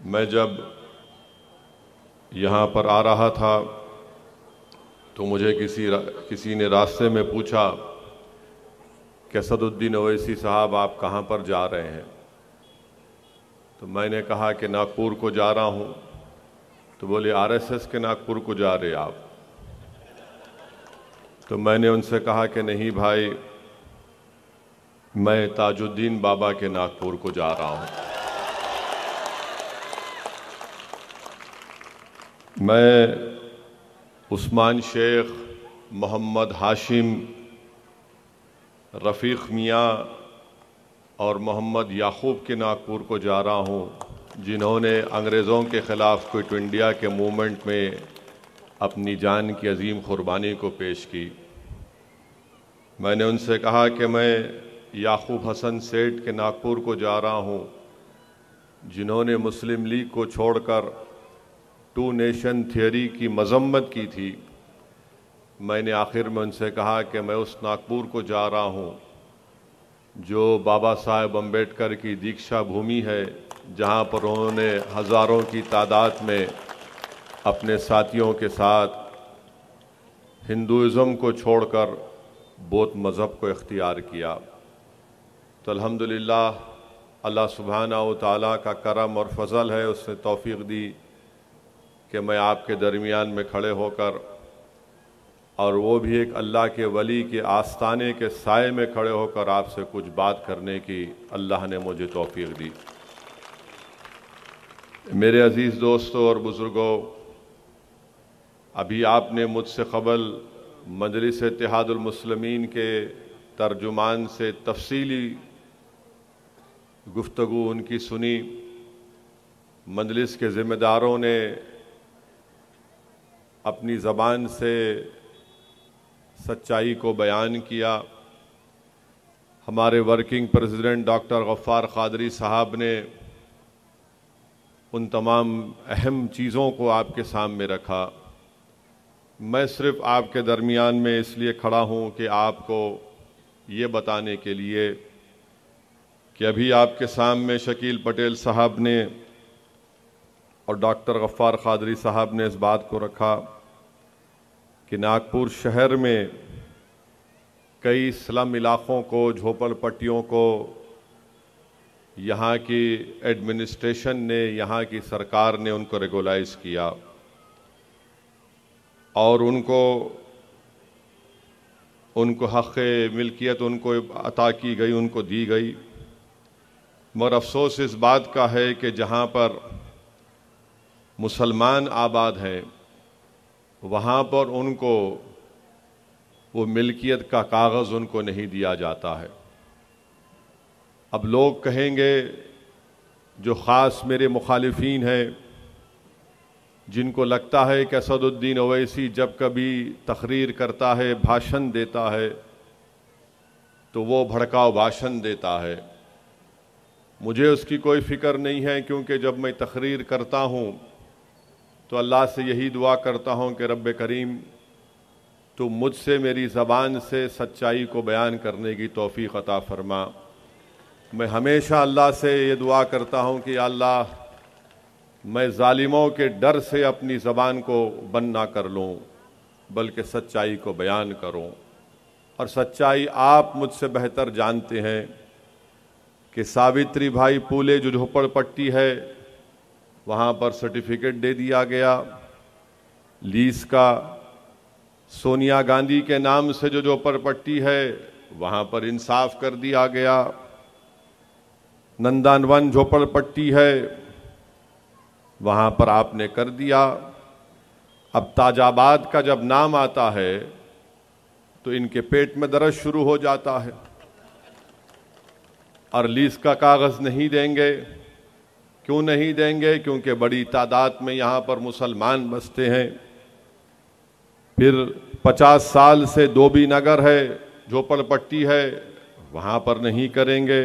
मैं जब यहाँ पर आ रहा था तो मुझे किसी ने रास्ते में पूछा कि असदुद्दीन ओवैसी साहब आप कहाँ पर जा रहे हैं। तो मैंने कहा कि नागपुर को जा रहा हूँ। तो बोले आरएसएस के नागपुर को जा रहे आप। तो मैंने उनसे कहा कि नहीं भाई, मैं ताजुद्दीन बाबा के नागपुर को जा रहा हूँ। मैं उस्मान शेख, मोहम्मद हाशिम, रफ़ीक मियाँ और मोहम्मद याकूब के नागपुर को जा रहा हूँ, जिन्होंने अंग्रेज़ों के ख़िलाफ़ क्विट इंडिया के मूवमेंट में अपनी जान की अजीम क़ुरबानी को पेश की। मैंने उनसे कहा कि मैं याकूब हसन सेठ के नागपुर को जा रहा हूँ, जिन्होंने मुस्लिम लीग को छोड़कर टू नेशन थियरी की मजम्मत की थी। मैंने आखिर में उनसे कहा कि मैं उस नागपुर को जा रहा हूँ जो बाबा साहेब अम्बेडकर की दीक्षा भूमि है, जहाँ पर उन्होंने हज़ारों की तादाद में अपने साथियों के साथ हिंदुइज़्म को छोड़कर बौद्ध मज़हब को इख्तियार किया। तो अल्हम्दुलिल्लाह अल्लाह सुब्हानहू व तआला का करम और फजल है, उसने तौफीक दी कि मैं आपके दरमियान में खड़े होकर, और वो भी एक अल्लाह के वली के आस्ताने के साए में खड़े होकर आपसे कुछ बात करने की अल्लाह ने मुझे तौफीक दी। मेरे अजीज़ दोस्तों और बुज़ुर्गों, अभी आपने मुझसे क़बल मजलिस इत्तेहादुल मुस्लिमीन के तर्जुमान से तफसीली गुफ्तगू उनकी सुनी। मजलिस के ज़िम्मेदारों ने अपनी ज़बान से सच्चाई को बयान किया। हमारे working president doctor Gaffar Qadri साहब ने उन तमाम अहम चीज़ों को आपके सामने रखा। मैं सिर्फ आपके दरमियान में इसलिए खड़ा हूँ कि आपको ये बताने के लिए कि अभी आपके सामने शकील पटेल साहब ने और डॉक्टर गफ्फार क़ादरी साहब ने इस बात को रखा कि नागपुर शहर में कई स्लम इलाक़ों को, झोपड़पट्टियों को यहाँ की एडमिनिस्ट्रेशन ने, यहाँ की सरकार ने उनको रेगुलाइज किया और उनको हक़ मिल्कियत उनको अता की गई, उनको दी गई। मगर अफसोस इस बात का है कि जहाँ पर मुसलमान आबाद हैं वहाँ पर उनको वो मिल्कियत का कागज़ उनको नहीं दिया जाता है। अब लोग कहेंगे, जो ख़ास मेरे मुखालिफीन हैं, जिनको लगता है कि असदुद्दीन ओवैसी जब कभी तकरीर करता है, भाषण देता है, तो वो भड़काऊ भाषण देता है। मुझे उसकी कोई फ़िक्र नहीं है, क्योंकि जब मैं तकरीर करता हूँ तो अल्लाह से यही दुआ करता हूँ कि रब्बे करीम तो मुझसे, मेरी ज़बान से सच्चाई को बयान करने की तौफ़ीक़ अता फ़रमा। मैं हमेशा अल्लाह से ये दुआ करता हूँ कि अल्लाह, मैं ज़ालिमों के डर से अपनी ज़बान को बंद ना कर लूँ, बल्कि सच्चाई को बयान करूँ। और सच्चाई आप मुझसे बेहतर जानते हैं कि सावित्री भाई फूले जो झोपड़पट्टी है, वहाँ पर सर्टिफिकेट दे दिया गया। लीज का सोनिया गांधी के नाम से जो झोपड़पट्टी है, वहाँ पर इंसाफ कर दिया गया। नंदनवन झोपड़पट्टी है, वहाँ पर आपने कर दिया। अब ताजाबाद का जब नाम आता है तो इनके पेट में दर्द शुरू हो जाता है और लीज का कागज़ नहीं देंगे। क्यों नहीं देंगे? क्योंकि बड़ी तादाद में यहाँ पर मुसलमान बसते हैं। फिर 50 साल से धोबी नगर है, झोपड़पट्टी है, वहाँ पर नहीं करेंगे।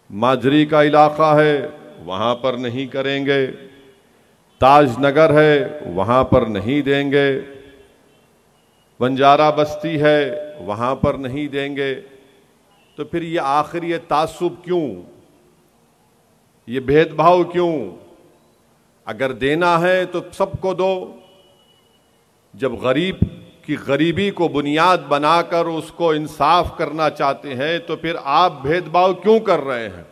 माजरी का इलाका है, वहाँ पर नहीं करेंगे। ताजनगर है, वहाँ पर नहीं देंगे। बंजारा बस्ती है, वहाँ पर नहीं देंगे। तो फिर ये आखिर ये तासुब क्यों, ये भेदभाव क्यों? अगर देना है तो सबको दो। जब गरीब की गरीबी को बुनियाद बनाकर उसको इंसाफ करना चाहते हैं तो फिर आप भेदभाव क्यों कर रहे हैं?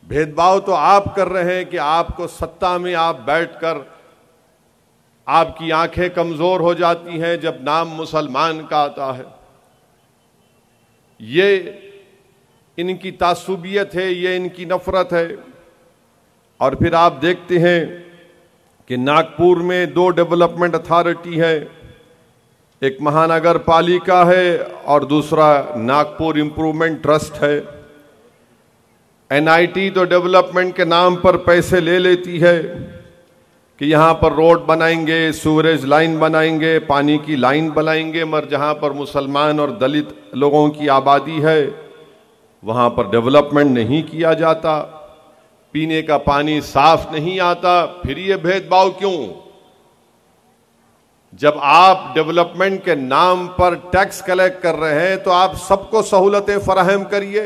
भेदभाव तो आप कर रहे हैं कि आपको सत्ता में आप बैठकर आपकी आंखें कमजोर हो जाती हैं जब नाम मुसलमान का आता है। ये इनकी तासुबियत है, ये इनकी नफरत है। और फिर आप देखते हैं कि नागपुर में 2 डेवलपमेंट अथॉरिटी है, एक महानगर पालिका है और दूसरा नागपुर इंप्रूवमेंट ट्रस्ट है। एनआईटी तो डेवलपमेंट के नाम पर पैसे ले लेती है कि यहाँ पर रोड बनाएंगे, सीवरेज लाइन बनाएंगे, पानी की लाइन बनाएंगे, मगर जहाँ पर मुसलमान और दलित लोगों की आबादी है वहाँ पर डेवलपमेंट नहीं किया जाता, पीने का पानी साफ नहीं आता। फिर ये भेदभाव क्यों? जब आप डेवलपमेंट के नाम पर टैक्स कलेक्ट कर रहे हैं तो आप सबको सहूलतें फराहम करिए,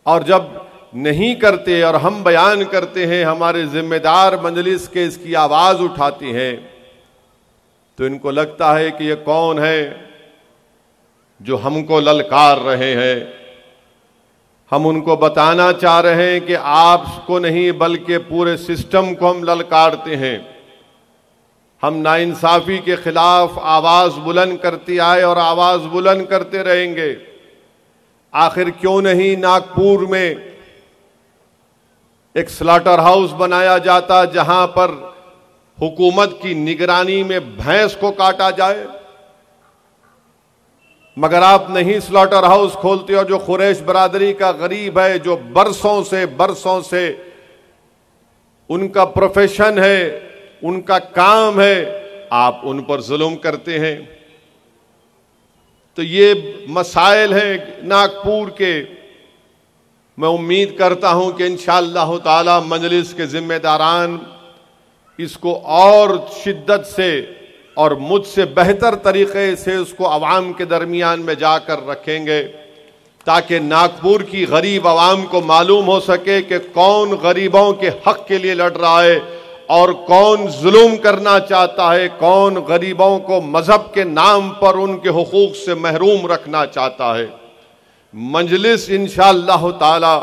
और जब नहीं करते और हम बयान करते हैं, हमारे जिम्मेदार मजलिस के इसकी आवाज उठाते हैं, तो इनको लगता है कि ये कौन है जो हमको ललकार रहे हैं। हम उनको बताना चाह रहे हैं कि आपको नहीं बल्कि पूरे सिस्टम को हम ललकारते हैं। हम नाइंसाफी के खिलाफ आवाज बुलंद करते आए और आवाज बुलंद करते रहेंगे। आखिर क्यों नहीं नागपुर में एक स्लॉटर हाउस बनाया जाता जहां पर हुकूमत की निगरानी में भैंस को काटा जाए? मगर आप नहीं स्लॉटर हाउस खोलते हो। जो कुरैश बरादरी का गरीब है, जो बरसों से उनका प्रोफेशन है, उनका काम है, आप उन पर जुल्म करते हैं। तो ये मसाइल हैं नागपुर के। मैं उम्मीद करता हूं कि इंशाअल्लाह ताला मजलिस के जिम्मेदारान इसको और शिद्दत से और मुझसे बेहतर तरीके से उसको अवाम के दरमियान में जाकर रखेंगे, ताकि नागपुर की गरीब अवाम को मालूम हो सके कि कौन गरीबों के हक के लिए लड़ रहा है और कौन जुल्म करना चाहता है, कौन गरीबों को मजहब के नाम पर उनके हुकूक से महरूम रखना चाहता है। मजलिस इंशाअल्लाह ताला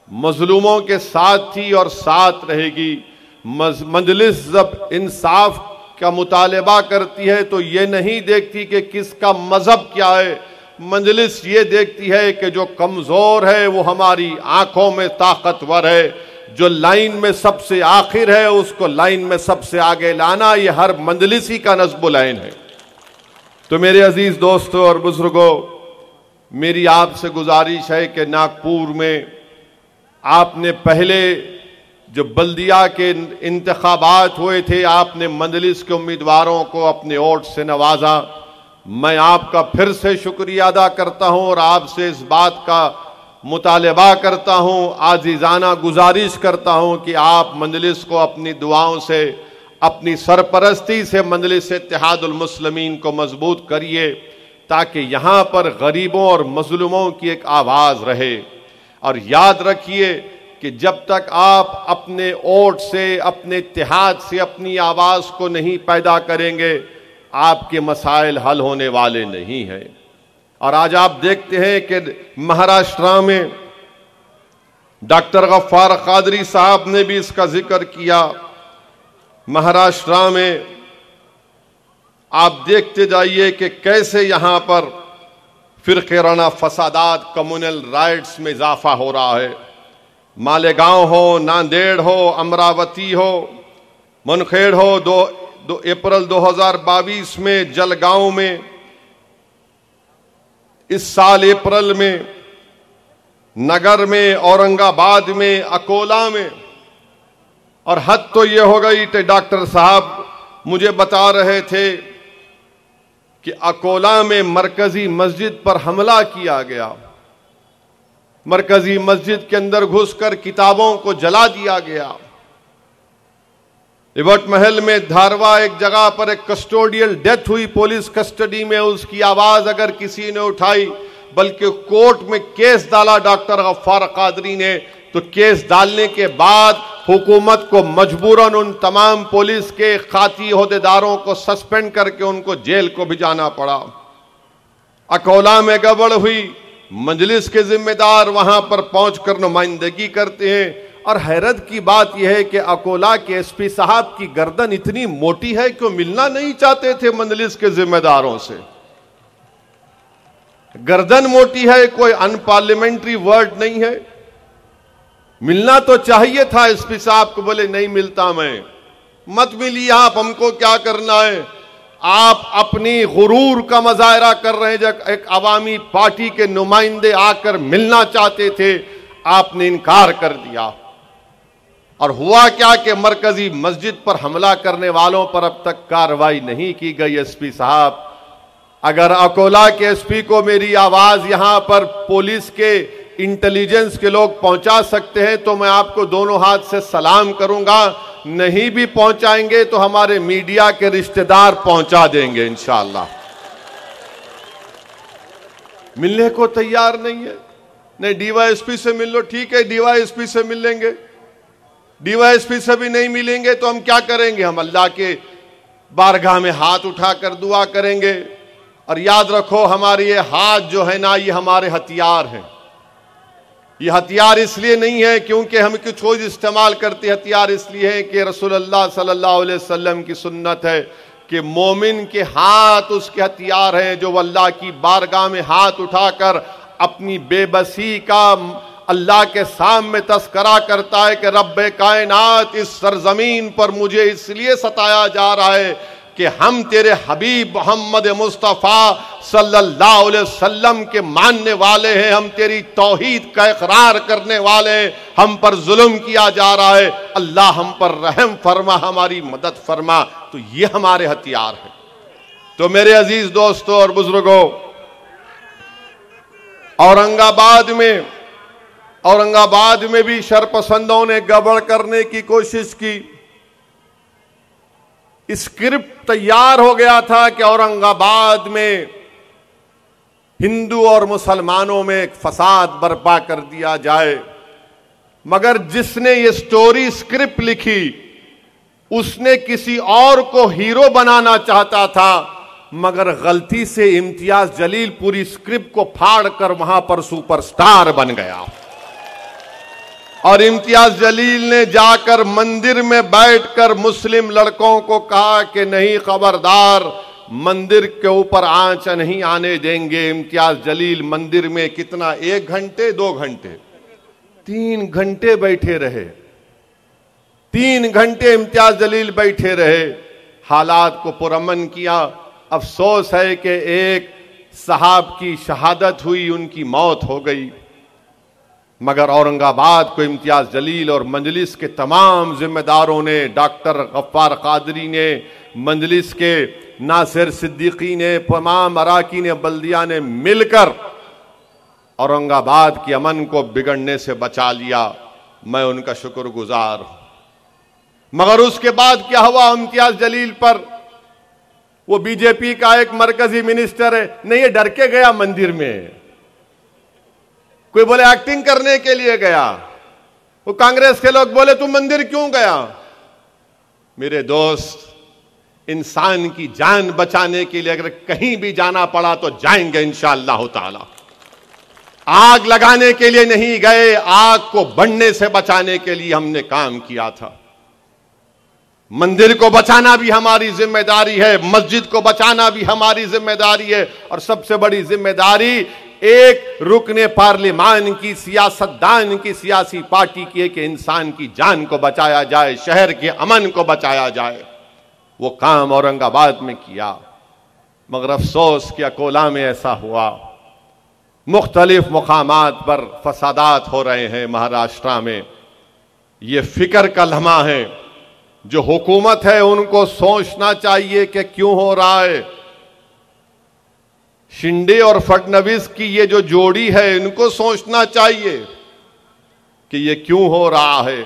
मजलूमों के साथ थी और साथ रहेगी। मजलिस जब इंसाफ का मुतालबा करती है तो ये नहीं देखती कि किसका मजहब क्या है। मजलिस ये देखती है कि जो कमजोर है वो हमारी आंखों में ताकतवर है, जो लाइन में सबसे आखिर है उसको लाइन में सबसे आगे लाना, ये हर मजलिसी का नस्बुल ऐन है। तो मेरे अजीज दोस्तों और बुजुर्गों, मेरी आपसे गुजारिश है कि नागपुर में आपने पहले जो बल्दिया के इंतखाबात हुए थे, आपने मजलिस के उम्मीदवारों को अपने वोट से नवाजा। मैं आपका फिर से शुक्रिया अदा करता हूं और आपसे इस बात का मुतालबा करता हूं, आजीजाना गुजारिश करता हूं कि आप मजलिस को अपनी दुआओं से, अपनी सरपरस्ती से मजलिस इत्तेहादुल मुस्लिमीन को मजबूत करिए, ताकि यहां पर गरीबों और मजलूमों की एक आवाज रहे। और याद रखिए कि जब तक आप अपने वोट से, अपने इत्तेहाद से अपनी आवाज को नहीं पैदा करेंगे, आपके मसाइल हल होने वाले नहीं हैं। और आज आप देखते हैं कि महाराष्ट्र में डॉक्टर गफ्फार कादरी साहब ने भी इसका जिक्र किया। महाराष्ट्र में आप देखते जाइए कि कैसे यहां पर फिरक़ाना फसादात, कम्युनल राइट्स में इजाफा हो रहा है। मालेगांव हो, नांदेड़ हो, अमरावती हो, मुनखेड़ हो। 2 अप्रैल 2022 में जलगांव में, इस साल अप्रैल में नगर में, औरंगाबाद में, अकोला में। और हद तो ये हो गई कि डॉक्टर साहब मुझे बता रहे थे कि अकोला में मरकजी मस्जिद पर हमला किया गया, मरकजी मस्जिद के अंदर घुसकर किताबों को जला दिया गया। इवट महल में धारवा एक जगह पर एक कस्टोडियल डेथ हुई पुलिस कस्टडी में, उसकी आवाज अगर किसी ने उठाई, बल्कि कोर्ट में केस डाला डॉक्टर गफ्फार कादरी ने तो केस डालने के बाद हुकूमत को मजबूरन उन तमाम पुलिस के खाती ओहदेदारों को सस्पेंड करके उनको जेल को भी जाना पड़ा। अकोला में गड़बड़ हुई, मजलिस के जिम्मेदार वहां पर पहुंचकर नुमाइंदगी करते हैं। और हैरत की बात यह है कि अकोला के एसपी साहब की गर्दन इतनी मोटी है कि वो मिलना नहीं चाहते थे मजलिस के जिम्मेदारों से। गर्दन मोटी है कोई अनपार्लियामेंट्री वर्ड नहीं है। मिलना तो चाहिए था एसपी साहब को, बोले नहीं मिलता मैं। मत मिलिए आप, हमको क्या करना है। आप अपनी गुरूर का मुजाहरा कर रहे हैं। जब एक अवामी पार्टी के नुमाइंदे आकर मिलना चाहते थे, आपने इनकार कर दिया। और हुआ क्या कि मरकजी मस्जिद पर हमला करने वालों पर अब तक कार्रवाई नहीं की गई। एसपी साहब, अगर अकोला के एसपी को मेरी आवाज यहां पर पुलिस के इंटेलिजेंस के लोग पहुंचा सकते हैं तो मैं आपको दोनों हाथ से सलाम करूंगा। नहीं भी पहुंचाएंगे तो हमारे मीडिया के रिश्तेदार पहुंचा देंगे इंशाअल्लाह। मिलने को तैयार नहीं है। नहीं, डीवाईएसपी से मिल लो, ठीक है डीवाईएसपी से मिल लेंगे। डीवाईएसपी से भी नहीं मिलेंगे तो हम क्या करेंगे, हम अल्लाह के बारगाह में हाथ उठाकर दुआ करेंगे। और याद रखो, हमारे ये हाथ जो है ना, ये हमारे हथियार हैं। ये हथियार इसलिए नहीं है क्योंकि हम कुछ चीज इस्तेमाल करते, हथियार इसलिए है कि रसूलुल्लाह सल्लल्लाहु अलैहि वसल्लम की सुन्नत है कि मोमिन के हाथ उसके हथियार हैं जो अल्लाह की बारगाह में हाथ उठाकर अपनी बेबसी का अल्लाह के सामने तस्करा करता है कि रब्बे कायनात, इस सरजमीन पर मुझे इसलिए सताया जा रहा है कि हम तेरे हबीब मोहम्मद मुस्तफ़ा सल्लल्लाहु अलैहि वसल्लम के मानने वाले हैं, हम तेरी तौहीद का इकरार करने वाले हैं, हम पर जुल्म किया जा रहा है, अल्लाह हम पर रहम फरमा, हमारी मदद फरमा। तो ये हमारे हथियार हैं। तो मेरे अजीज दोस्तों और बुजुर्गों, औरंगाबाद में भी शरपसंदों ने गड़बड़ करने की कोशिश की। स्क्रिप्ट तैयार हो गया था कि औरंगाबाद में हिंदू और मुसलमानों में एक फसाद बर्पा कर दिया जाए, मगर जिसने ये स्टोरी स्क्रिप्ट लिखी उसने किसी और को हीरो बनाना चाहता था, मगर गलती से इम्तियाज जलील पूरी स्क्रिप्ट को फाड़कर वहां पर सुपरस्टार बन गया। और इम्तियाज जलील ने जाकर मंदिर में बैठकर मुस्लिम लड़कों को कहा कि नहीं, खबरदार, मंदिर के ऊपर आंच नहीं आने देंगे। इम्तियाज जलील मंदिर में कितना, 1 घंटे 2 घंटे 3 घंटे बैठे रहे। 3 घंटे इम्तियाज जलील बैठे रहे, हालात को पुरअमन किया। अफसोस है कि एक साहब की शहादत हुई, उनकी मौत हो गई, मगर औरंगाबाद को इम्तियाज जलील और मंजलिस के तमाम जिम्मेदारों ने, डॉक्टर गफ्फार कादरी ने, मंजलिस के नासिर सिद्दीकी ने, तमाम अराकीन बल्दिया ने मिलकर औरंगाबाद के अमन को बिगड़ने से बचा लिया। मैं उनका शुक्रगुजार हूं। मगर उसके बाद क्या हुआ, इम्तियाज जलील पर, वो बीजेपी का एक मरकजी मिनिस्टर है, नहीं ये डर के गया मंदिर में, कोई बोले एक्टिंग करने के लिए गया, वो कांग्रेस के लोग बोले तुम मंदिर क्यों गया। मेरे दोस्त, इंसान की जान बचाने के लिए अगर कहीं भी जाना पड़ा तो जाएंगे इंशाअल्लाह ताला। आग लगाने के लिए नहीं गए, आग को बढ़ने से बचाने के लिए हमने काम किया था। मंदिर को बचाना भी हमारी जिम्मेदारी है, मस्जिद को बचाना भी हमारी जिम्मेदारी है, और सबसे बड़ी जिम्मेदारी एक रुकने पार्लिमान की, सियासतदान की, सियासी पार्टी की है कि इंसान की जान को बचाया जाए, शहर के अमन को बचाया जाए। वो काम औरंगाबाद में किया, मगर अफसोस कि अकोला में ऐसा हुआ। मुख्तलिफ मुकामात पर फसादात हो रहे हैं महाराष्ट्र में। ये फिक्र का लम्हा है, जो हुकूमत है उनको सोचना चाहिए कि क्यों हो रहा है। शिंदे और फडणवीस की ये जो जोड़ी है, इनको सोचना चाहिए कि ये क्यों हो रहा है।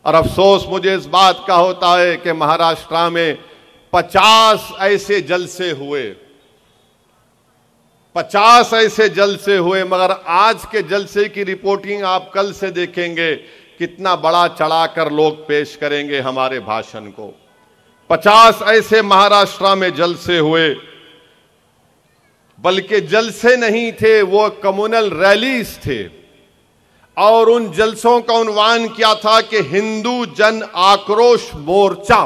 और अफसोस मुझे इस बात का होता है कि महाराष्ट्र में 50 ऐसे जलसे हुए, 50 ऐसे जलसे हुए, मगर आज के जलसे की रिपोर्टिंग आप कल से देखेंगे कितना बड़ा चढ़ाकर लोग पेश करेंगे हमारे भाषण को। 50 ऐसे महाराष्ट्र में जलसे हुए, बल्कि जलसे नहीं थे, वो कम्युनल रैलीज थे, और उन जलसों का उन्वान किया था कि हिंदू जन आक्रोश मोर्चा।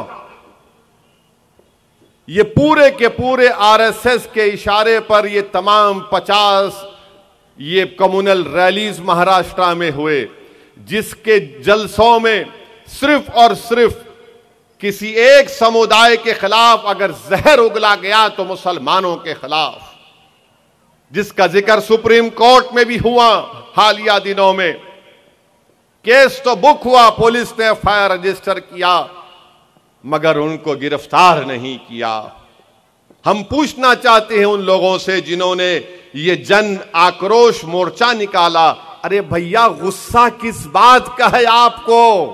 ये पूरे के पूरे आरएसएस के इशारे पर ये तमाम 50 ये कम्युनल रैलीज महाराष्ट्र में हुए, जिसके जलसों में सिर्फ और सिर्फ किसी एक समुदाय के खिलाफ अगर जहर उगला गया तो मुसलमानों के खिलाफ, जिसका जिक्र सुप्रीम कोर्ट में भी हुआ हालिया दिनों में। केस तो बुक हुआ, पुलिस ने एफआईआर रजिस्टर किया, मगर उनको गिरफ्तार नहीं किया। हम पूछना चाहते हैं उन लोगों से जिन्होंने ये जन आक्रोश मोर्चा निकाला, अरे भैया गुस्सा किस बात का है आपको?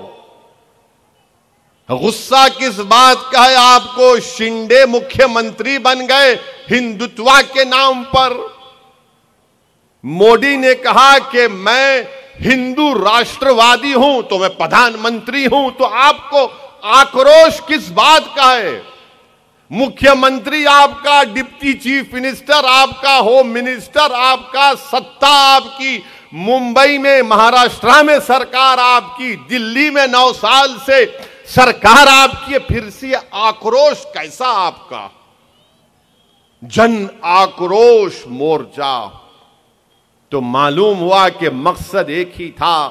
गुस्सा किस बात का है आपको? शिंदे मुख्यमंत्री बन गए हिंदुत्व के नाम पर। मोदी ने कहा कि मैं हिंदू राष्ट्रवादी हूं तो मैं प्रधानमंत्री हूं, तो आपको आक्रोश किस बात का है? मुख्यमंत्री आपका, डिप्टी चीफ मिनिस्टर आपका, होम मिनिस्टर आपका, सत्ता आपकी, मुंबई में महाराष्ट्र में सरकार आपकी, दिल्ली में 9 साल से सरकार आपकी, फिर से आक्रोश कैसा आपका? जन आक्रोश मोर्चा। तो मालूम हुआ कि मकसद एक ही था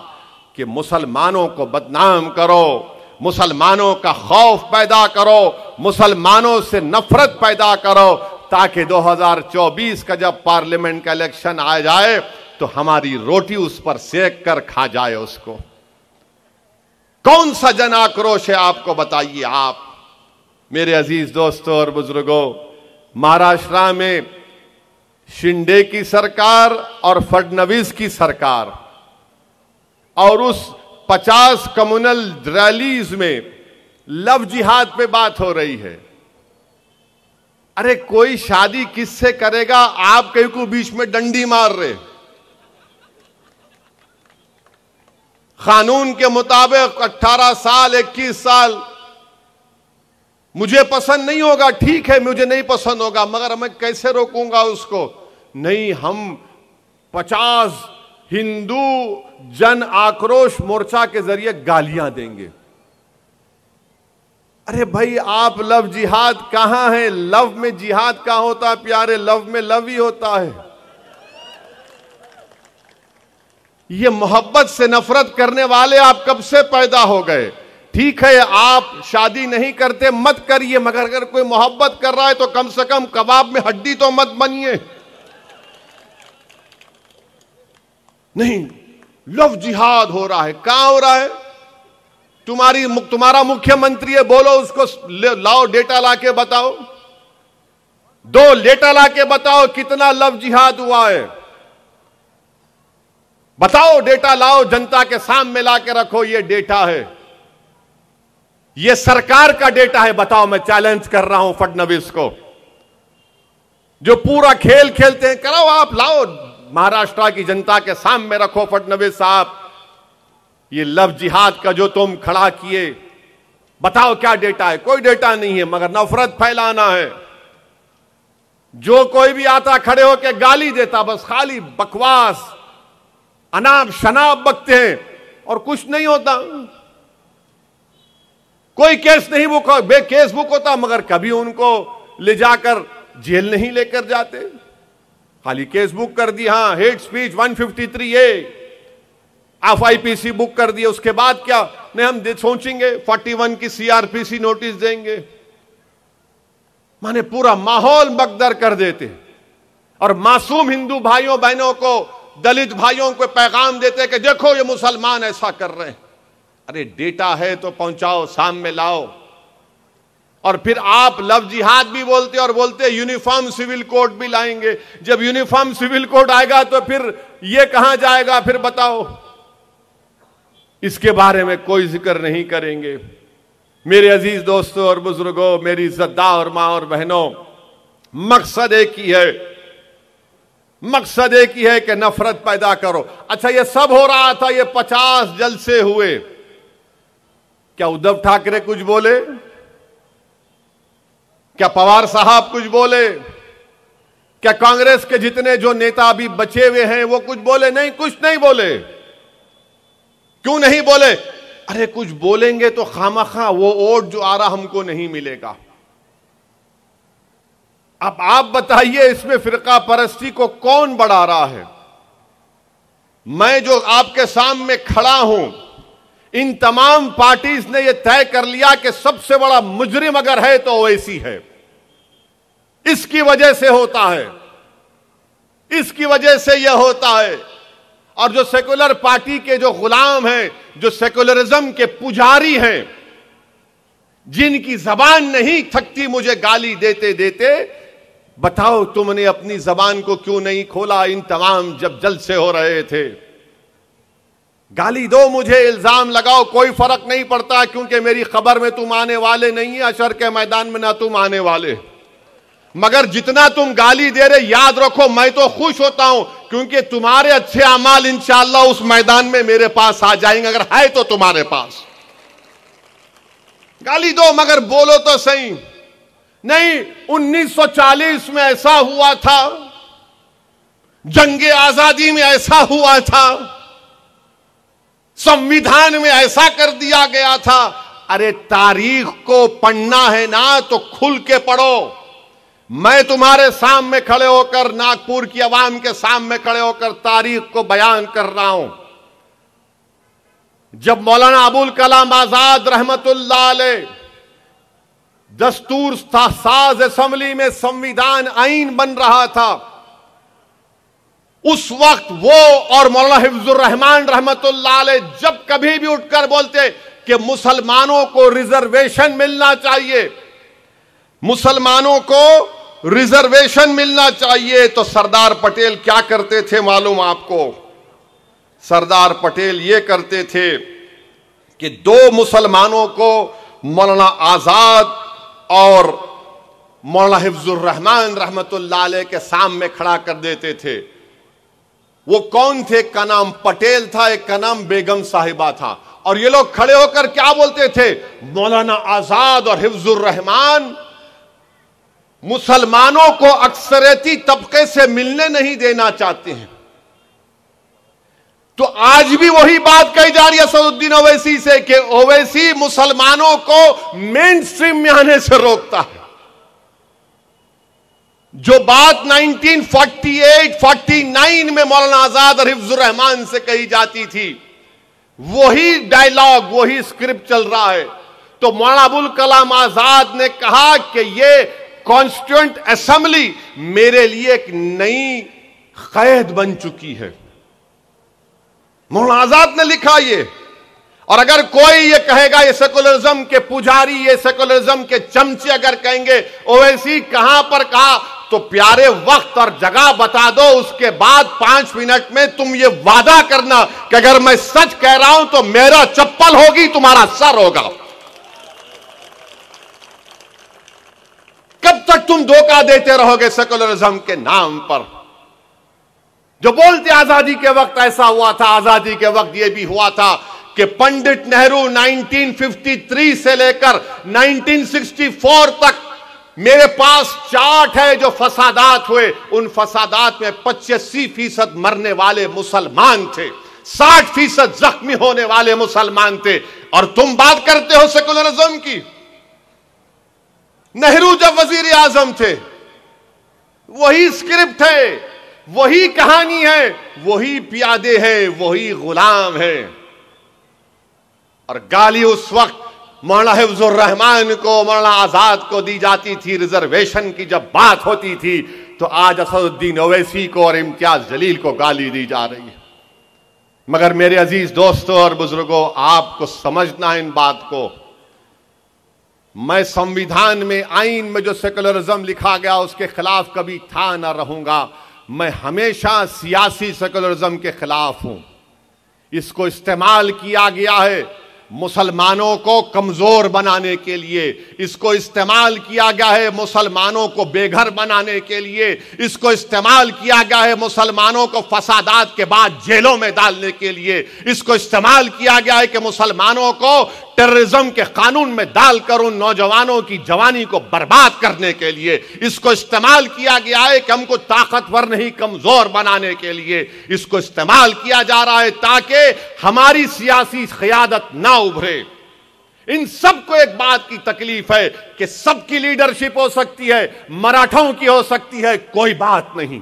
कि मुसलमानों को बदनाम करो, मुसलमानों का खौफ पैदा करो, मुसलमानों से नफरत पैदा करो, ताकि 2024 का जब पार्लियामेंट का इलेक्शन आ जाए तो हमारी रोटी उस पर सेक कर खा जाए उसको। कौन सा जन आक्रोश है आपको बताइए आप मेरे अजीज दोस्तों और बुजुर्गों। महाराष्ट्र में शिंदे की सरकार और फडणवीस की सरकार और उस 50 कम्युनल रैलीज में लव जिहाद पे बात हो रही है। अरे कोई शादी किससे करेगा? आप कहीं को बीच में डंडी मार रहे। कानून के मुताबिक 18 साल 21 साल मुझे पसंद नहीं होगा, ठीक है, मुझे नहीं पसंद होगा, मगर मैं कैसे रोकूंगा उसको? नहीं, हम 50 हिंदू जन आक्रोश मोर्चा के जरिए गालियां देंगे। अरे भाई, आप लव जिहाद कहां है? लव में जिहाद कहां होता है प्यारे? लव में लव ही होता है। ये मोहब्बत से नफरत करने वाले आप कब से पैदा हो गए? ठीक है, आप शादी नहीं करते, मत करिए, मगर अगर कोई मोहब्बत कर रहा है तो कम से कम कबाब में हड्डी तो मत बनिए। नहीं, लव जिहाद हो रहा है। कहां हो रहा है? तुम्हारा मुख्यमंत्री है, बोलो उसको लाओ, डेटा लाके बताओ, 2 डेटा लाके बताओ कितना लव जिहाद हुआ है। बताओ, डेटा लाओ, जनता के सामने लाके रखो, ये डेटा है, ये सरकार का डेटा है। बताओ, मैं चैलेंज कर रहा हूं फडणवीस को, जो पूरा खेल खेलते हैं, कराओ, आप लाओ, महाराष्ट्र की जनता के सामने रखो फडणवीस साहब, ये लव जिहाद का जो तुम खड़ा किए, बताओ क्या डेटा है? कोई डेटा नहीं है, मगर नफरत फैलाना है। जो कोई भी आता खड़े होकर गाली देता, बस खाली बकवास, अनाप शनाप बकते हैं और कुछ नहीं होता। कोई केस नहीं केस बुक होता, मगर कभी उनको ले जाकर जेल नहीं लेकर जाते, खाली केस बुक कर दी। हाँ, हेट स्पीच 153A आप आईपीसी बुक कर दिए, उसके बाद क्या? नहीं, हम सोचेंगे 41 की सीआरपीसी नोटिस देंगे। माने पूरा माहौल मकदर कर देते और मासूम हिंदू भाइयों बहनों को, दलित भाइयों को पैगाम देते कि देखो ये मुसलमान ऐसा कर रहे हैं। अरे डेटा है तो पहुंचाओ, सामने लाओ। और फिर आप लव जिहाद भी बोलते और बोलते यूनिफॉर्म सिविल कोड भी लाएंगे। जब यूनिफॉर्म सिविल कोड आएगा तो फिर ये कहां जाएगा? फिर बताओ, इसके बारे में कोई जिक्र नहीं करेंगे। मेरे अजीज दोस्तों और बुजुर्गों, मेरी इज्जतदार मां और बहनों, मकसद एक ही है मकसद एक ही है कि नफरत पैदा करो। अच्छा, ये सब हो रहा था, ये 50 जलसे हुए, क्या उद्धव ठाकरे कुछ बोले? क्या पवार साहब कुछ बोले? क्या कांग्रेस के जितने जो नेता अभी बचे हुए हैं वो कुछ बोले? नहीं, कुछ नहीं बोले। क्यों नहीं बोले? अरे कुछ बोलेंगे तो खामखा वो वोट जो आ रहा हमको नहीं मिलेगा। अब आप बताइए, इसमें फिरका परस्ती को कौन बढ़ा रहा है? मैं जो आपके सामने खड़ा हूं, इन तमाम पार्टीज ने यह तय कर लिया कि सबसे बड़ा मुजरिम अगर है तो ओवैसी है। इसकी वजह से होता है, इसकी वजह से यह होता है। और जो सेकुलर पार्टी के जो गुलाम हैं, जो सेकुलरिज्म के पुजारी हैं, जिनकी जबान नहीं थकती मुझे गाली देते देते, बताओ तुमने अपनी जबान को क्यों नहीं खोला? इन तमाम जब जलसे हो रहे थे, गाली दो मुझे, इल्जाम लगाओ, कोई फर्क नहीं पड़ता, क्योंकि मेरी खबर में तुम आने वाले नहीं है, अशर के मैदान में ना तुम आने वाले। मगर जितना तुम गाली दे रहे, याद रखो मैं तो खुश होता हूं, क्योंकि तुम्हारे अच्छे अमाल इंशाअल्लाह उस मैदान में मेरे पास आ जाएंगे, अगर है तो तुम्हारे पास। गाली दो मगर बोलो तो सही। नहीं, 1940 में ऐसा हुआ था, जंगे आजादी में ऐसा हुआ था, संविधान में ऐसा कर दिया गया था। अरे तारीख को पढ़ना है ना तो खुल के पढ़ो। मैं तुम्हारे सामने खड़े होकर, नागपुर की आवाम के सामने खड़े होकर तारीख को बयान कर रहा हूं। जब मौलाना अबुल कलाम आजाद रहमतुल्लाह अलैह दस्तूर साज असेंबली में संविधान आईन बन रहा था, उस वक्त वो और मौलाना हिफ्जुर रहमान रहमतुल्लाह अलैह जब कभी भी उठकर बोलते कि मुसलमानों को रिजर्वेशन मिलना चाहिए, मुसलमानों को रिजर्वेशन मिलना चाहिए, तो सरदार पटेल क्या करते थे मालूम आपको? सरदार पटेल ये करते थे कि दो मुसलमानों को मौलाना आजाद और मौलाना हिफ्जुर रहमान रहमतुल्लाह अलैह के सामने खड़ा कर देते थे। वो कौन थे? एक का नाम पटेल था, एक का नाम बेगम साहिबा था। और ये लोग खड़े होकर क्या बोलते थे? मौलाना आजाद और हिफ्जुर रहमान मुसलमानों को अक्सरियती तबके से मिलने नहीं देना चाहते हैं। तो आज भी वही बात कही जा रही है असदुद्दीन ओवैसी से कि ओवैसी मुसलमानों को मेन स्ट्रीम में आने से रोकता है। जो बात 1948-49 में मौलाना आजाद और हिफ्जुर रहमान से कही जाती थी, वही डायलॉग, वही स्क्रिप्ट चल रहा है। तो मौलाना अबुल कलाम आजाद ने कहा कि ये कॉन्स्टिट्यूएंट असेंबली मेरे लिए एक नई कैद बन चुकी है। मौलाना आजाद ने लिखा ये। और अगर कोई ये कहेगा, ये सेकुलरिज्म के पुजारी, ये सेकुलरिज्म के चमचे अगर कहेंगे ओवैसी कहां पर कहा, तो प्यारे वक्त और जगह बता दो, उसके बाद 5 मिनट में तुम ये वादा करना कि अगर मैं सच कह रहा हूं तो मेरा चप्पल होगी, तुम्हारा सर होगा। कब तक तुम धोखा देते रहोगे सेकुलरिज्म के नाम पर? जो बोलते आजादी के वक्त ऐसा हुआ था, आजादी के वक्त यह भी हुआ था कि पंडित नेहरू 1953 से लेकर 1964 तक मेरे पास चार्ट है जो फसादात हुए, उन फसादात में 85% मरने वाले मुसलमान थे, 60% जख्मी होने वाले मुसलमान थे। और तुम बात करते हो सेकुलरिज्म की। नेहरू जब वजीर आजम थे, वही स्क्रिप्ट है, वही कहानी है, वही प्यादे हैं, वही गुलाम है। और गाली उस वक्त मौलाना हिफ्जुर रहमान को, मौलाना आजाद को दी जाती थी। रिजर्वेशन की जब बात होती थी तो आज असदुद्दीन ओवैसी को और इम्तियाज जलील को गाली दी जा रही है। मगर मेरे अजीज दोस्तों और बुजुर्गों, आपको समझना है इन बात को। मैं संविधान में, आईन में जो सेकुलरिज्म लिखा गया उसके खिलाफ कभी था ना रहूंगा। मैं हमेशा सियासी सेकुलरिज्म के खिलाफ हूं। इसको इस्तेमाल किया गया है मुसलमानों को कमजोर बनाने के लिए, इसको इस्तेमाल किया गया है मुसलमानों को बेघर बनाने के लिए, इसको इस्तेमाल किया गया है मुसलमानों को फसादात के बाद जेलों में डालने के लिए, इसको इस्तेमाल किया गया है कि मुसलमानों को टेररिज्म के कानून में डालकर उन नौजवानों की जवानी को बर्बाद करने के लिए, इसको इस्तेमाल किया गया है कि हमको ताकतवर नहीं कमजोर बनाने के लिए, इसको इस्तेमाल किया जा रहा है ताकि हमारी सियासी क़यादत ना उभरे। इन सबको एक बात की तकलीफ है कि सबकी लीडरशिप हो सकती है, मराठाओं की हो सकती है, कोई बात नहीं।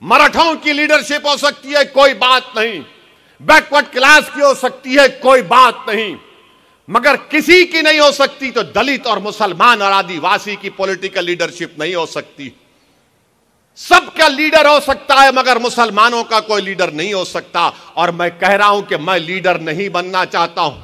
मराठाओं की लीडरशिप हो सकती है, कोई बात नहीं। बैकवर्ड क्लास की हो सकती है, कोई बात नहीं, मगर किसी की नहीं हो सकती तो दलित और मुसलमान और आदिवासी की पॉलिटिकल लीडरशिप नहीं हो सकती। सबका लीडर हो सकता है मगर मुसलमानों का कोई लीडर नहीं हो सकता। और मैं कह रहा हूं कि मैं लीडर नहीं बनना चाहता हूं।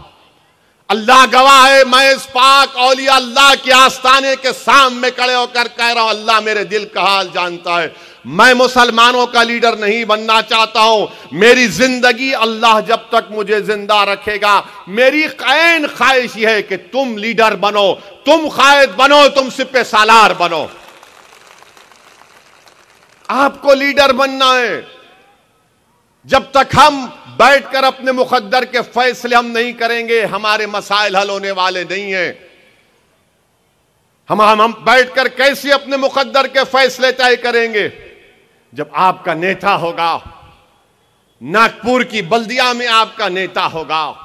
अल्लाह गवाह है, मैं इस पाक औलिया अल्लाह के आस्ताने के सामने खड़े होकर कह रहा हूं, अल्लाह मेरे दिल का हाल जानता है, मैं मुसलमानों का लीडर नहीं बनना चाहता हूं। मेरी जिंदगी अल्लाह जब तक मुझे जिंदा रखेगा, मेरी कैन ख्वाहिश है कि तुम लीडर बनो, तुम कायद बनो, तुम सिपे सालार बनो। आपको लीडर बनना है। जब तक हम बैठकर अपने मुकद्दर के फैसले हम नहीं करेंगे, हमारे मसाइल हल होने वाले नहीं हैं। हम बैठकर कैसे अपने मुकद्दर के फैसले तय करेंगे? जब आपका नेता होगा, नागपुर की बल्दिया में आपका नेता होगा,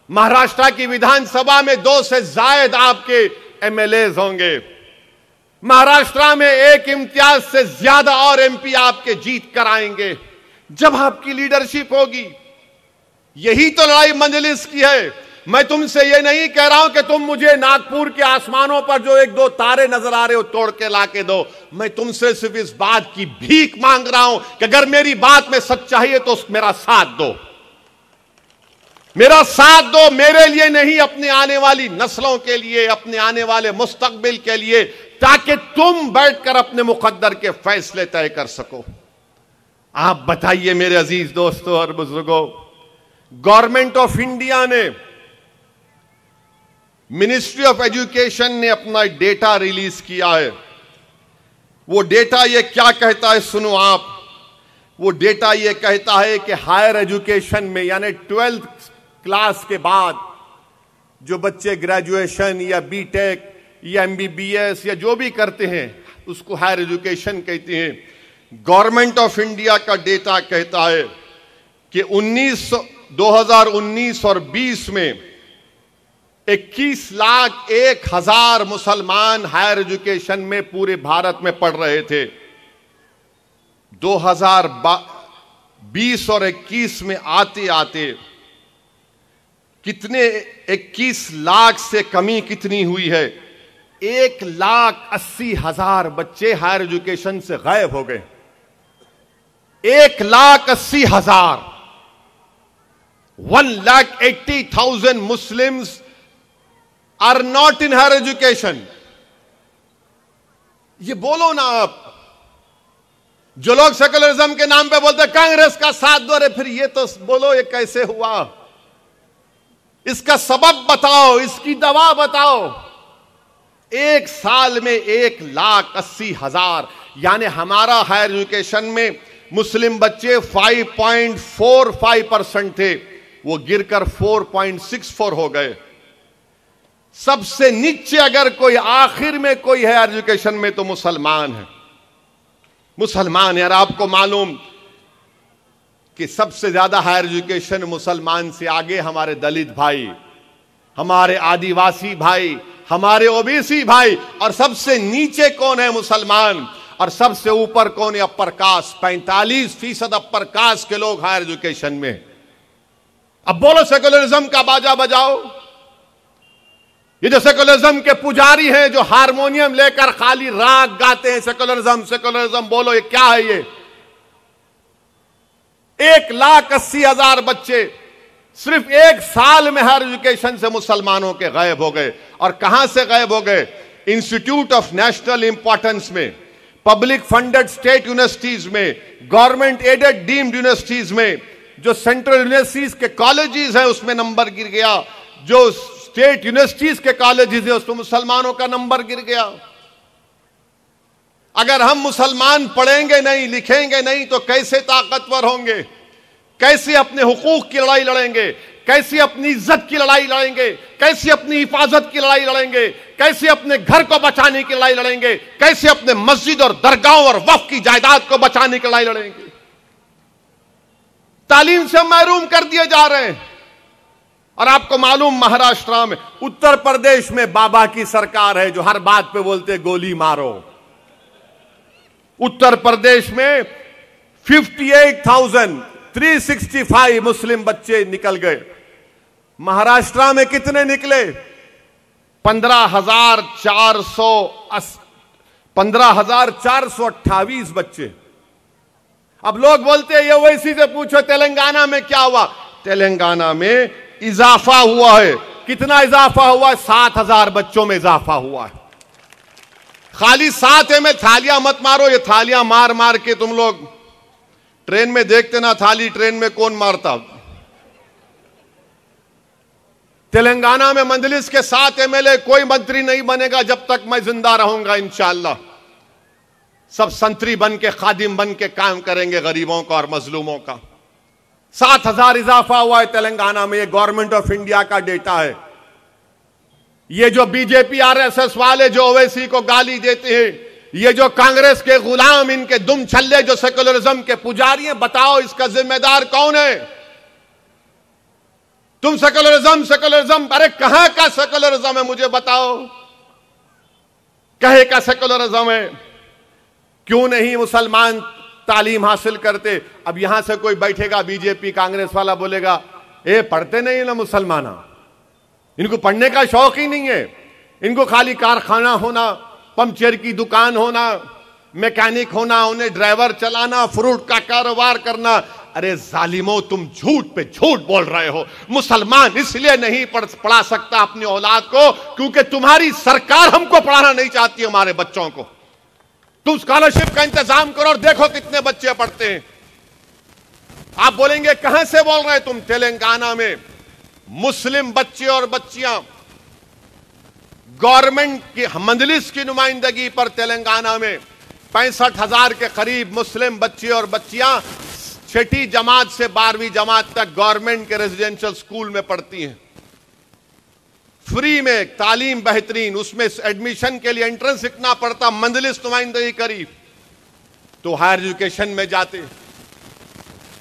महाराष्ट्र की विधानसभा में 2 से ज्यादा आपके एमएलएज होंगे, महाराष्ट्र में 1 इम्तियाज से ज्यादा और एमपी आपके जीत कर आएंगे। जब आपकी लीडरशिप होगी, यही तो लड़ाई मजलिस की है। मैं तुमसे ये नहीं कह रहा हूं कि तुम मुझे नागपुर के आसमानों पर जो 1-2 तारे नजर आ रहे हो तोड़ के लाके दो। मैं तुमसे सिर्फ इस बात की भीख मांग रहा हूं कि अगर मेरी बात में सच्चाई है तो मेरा साथ दो, मेरा साथ दो। मेरे लिए नहीं, अपने आने वाली नस्लों के लिए, अपने आने वाले मुस्तकबिल के लिए, ताकि तुम बैठकर अपने मुकद्दर के फैसले तय कर सको। आप बताइए मेरे अजीज दोस्तों और बुजुर्गों, गवर्नमेंट ऑफ इंडिया ने, मिनिस्ट्री ऑफ एजुकेशन ने अपना डेटा रिलीज किया है। वो डेटा ये क्या कहता है सुनो आप। वो डेटा ये कहता है कि हायर एजुकेशन में, यानी 12th क्लास के बाद जो बच्चे ग्रेजुएशन या बीटेक या एमबीबीएस या जो भी करते हैं उसको हायर एजुकेशन कहते हैं। गवर्नमेंट ऑफ इंडिया का डेटा कहता है कि 2019 और 20 में 21,01,000 मुसलमान हायर एजुकेशन में पूरे भारत में पढ़ रहे थे। 2020 और 21 में आते आते कितने 21 लाख से कमी कितनी हुई है? 1,80,000 बच्चे हायर एजुकेशन से गायब हो गए। 1,80,000, 1,80,000 Muslims are not in higher education. ये बोलो ना आप। जो लोग सेकुलरिज्म के नाम पे बोलते कांग्रेस का साथ दो रहे, फिर ये तो बोलो ये कैसे हुआ, इसका सबब बताओ, इसकी दवा बताओ। 1 साल में 1,80,000, यानी हमारा हायर एजुकेशन में मुस्लिम बच्चे 5.45% थे, वो गिरकर 4.64 हो गए। सबसे नीचे अगर कोई आखिर में कोई है हायर एजुकेशन में तो मुसलमान है। मुसलमान यार, आपको मालूम कि सबसे ज्यादा हायर एजुकेशन मुसलमान से आगे हमारे दलित भाई, हमारे आदिवासी भाई, हमारे ओबीसी भाई, और सबसे नीचे कौन है? मुसलमान। और सबसे ऊपर कौन है? Upper caste. 45% अपर कास्ट के लोग हायर एजुकेशन में। अब बोलो सेकुलरिज्म का बाजा बजाओ। ये जो सेकुलरिज्म के पुजारी हैं, जो हारमोनियम लेकर खाली राग गाते हैं, सेकुलरिज्म सेकुलरिज्म, बोलो ये क्या है? ये 1,80,000 बच्चे सिर्फ 1 साल में हायर एजुकेशन से मुसलमानों के गायब हो गए। और कहां से गायब हो गए? इंस्टीट्यूट ऑफ नेशनल इंपॉर्टेंस में, पब्लिक फंडेड स्टेट यूनिवर्सिटीज में, गवर्नमेंट एडेड डीम्ड यूनिवर्सिटीज में, जो सेंट्रल यूनिवर्सिटीज के कॉलेजेस हैं उसमें नंबर गिर गया, जो स्टेट यूनिवर्सिटीज के कॉलेजेस हैं उसमें मुसलमानों का नंबर गिर गया। अगर हम मुसलमान पढ़ेंगे नहीं, लिखेंगे नहीं, तो कैसे ताकतवर होंगे? कैसे अपने हुकूक की लड़ाई लड़ेंगे? कैसे अपनी इज्जत की लड़ाई लड़ेंगे? कैसे अपनी हिफाजत की लड़ाई लड़ेंगे? कैसे अपने घर को बचाने की लड़ाई लड़ेंगे? कैसे अपने मस्जिद और दरगाहों और वक्फ की जायदाद को बचाने की लड़ाई लड़ेंगे? तालीम से महरूम कर दिए जा रहे हैं। और आपको मालूम, महाराष्ट्र में, उत्तर प्रदेश में बाबा की सरकार है जो हर बात पे बोलते गोली मारो। उत्तर प्रदेश में 58,365 मुस्लिम बच्चे निकल गए। महाराष्ट्र में कितने निकले? 15,428 बच्चे। अब लोग बोलते हैं ये ओवैसी से पूछो तेलंगाना में क्या हुआ। तेलंगाना में इजाफा हुआ है। कितना इजाफा हुआ है? 7,000 बच्चों में इजाफा हुआ है। खाली 7 है में थालियां मत मारो। ये थालियां मार मार के तुम लोग ट्रेन में देखते ना, थाली ट्रेन में कौन मारता। तेलंगाना में मंजलिस के 7 एमएलए, कोई मंत्री नहीं बनेगा जब तक मैं जिंदा रहूंगा इंशाअल्लाह। सब संतरी बन के, खादिम बन के काम करेंगे गरीबों का और मजलूमों का। 7,000 इजाफा हुआ है तेलंगाना में। ये गवर्नमेंट ऑफ इंडिया का डेटा है। ये जो बीजेपी आरएसएस वाले जो ओवैसी को गाली देते हैं, ये जो कांग्रेस के गुलाम, इनके दुम छल्ले जो सेकुलरिज्म के पुजारी हैं, बताओ इसका जिम्मेदार कौन है? तुम सेकुलरिज्म, अरे कहां का सेकुलरिज्म है मुझे बताओ? कहे का सेकुलरिज्म है? क्यों नहीं मुसलमान तालीम हासिल करते? अब यहां से कोई बैठेगा बीजेपी कांग्रेस वाला, बोलेगा ए पढ़ते नहीं ना मुसलमान, इनको पढ़ने का शौक ही नहीं है, इनको खाली कारखाना होना, पंचर की दुकान होना, मैकेनिक होना, उन्हें ड्राइवर चलाना, फ्रूट का कारोबार करना। अरे जालिमो, तुम झूठ पे झूठ बोल रहे हो। मुसलमान इसलिए नहीं पढ़ा सकता अपनी औलाद को क्योंकि तुम्हारी सरकार हमको पढ़ाना नहीं चाहती, हमारे बच्चों को। तुम स्कॉलरशिप का इंतजाम करो और देखो कितने बच्चे पढ़ते हैं। आप बोलेंगे कहां से बोल रहे तुम? तेलंगाना में मुस्लिम बच्चे और बच्चियां गवर्नमेंट की मंजलिस की नुमाइंदगी पर तेलंगाना में 65,000 के करीब मुस्लिम बच्चे और बच्चियां 6ठी जमात से 12वीं जमात तक गवर्नमेंट के रेजिडेंशियल स्कूल में पढ़ती हैं। फ्री में तालीम बेहतरीन, उसमें एडमिशन के लिए एंट्रेंस लिखना पड़ता, मंजलिस नुमाइंदगी करी तो हायर एजुकेशन में जाते।